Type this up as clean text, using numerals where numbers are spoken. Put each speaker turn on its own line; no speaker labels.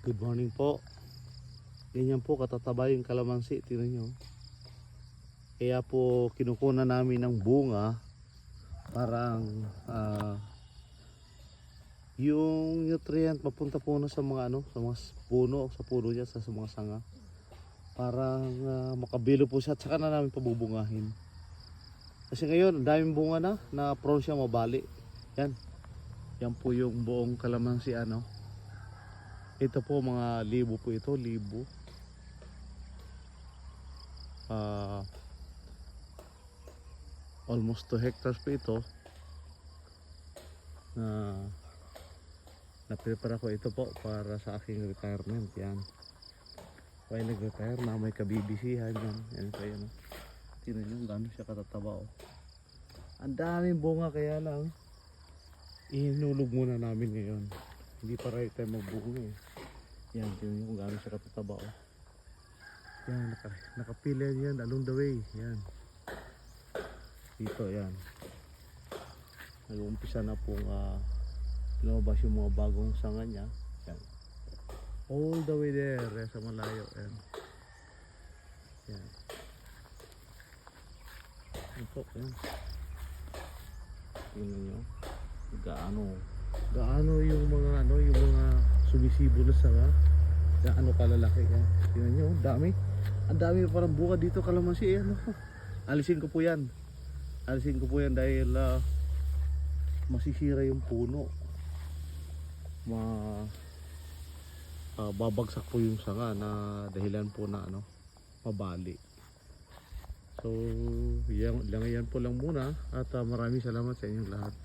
Good morning po. Ganyan po katataba yung kalamansi, tingnan nyo. Kaya po kinukuna namin ng bunga. Parang yung nutrient mapunta po na sa mga sa mga puno, sa puno niya, sa mga sanga. Parang makabilo po siya at saka na namin pabubungahin. Kasi ngayon, ang daming bunga na prone siya mabali. Yan. Yan po yung buong kalamansi Ito po mga libo po ito, libo. Almost 2 hectares po ito. Na-prepare ko ito po para sa aking retirement. Yan. Kaya nag-retire na may kabibisihan yan. Yan kayo no. Tingnan nyo gano'n siya katataba Ang daming bunga kaya lang inulog muna namin ngayon. Hindi pa right time magbunga Yan, tingnan nyo kung gano'n siya katataba Yan, nakapila yan along the way. Yan. Dito, yan. Nag-uumpisa na pong lumabas yung mga bagong sanga niya. Yan. All the way there, sa malayo. Yan. Yan. Ito, yan. Tingnan nyo. Gaano yung mga yung mga sumisibo na sanga. Gaano kalalaki yan. Tingnan nyo, dami. Ang dami parang buka dito kalamansi. Alisin ko po yan. Alisin ko po yan dahil masisira yung puno. Babagsak po yung sanga na dahilan po na mabali. So yan po lang muna at maraming salamat sa inyong lahat.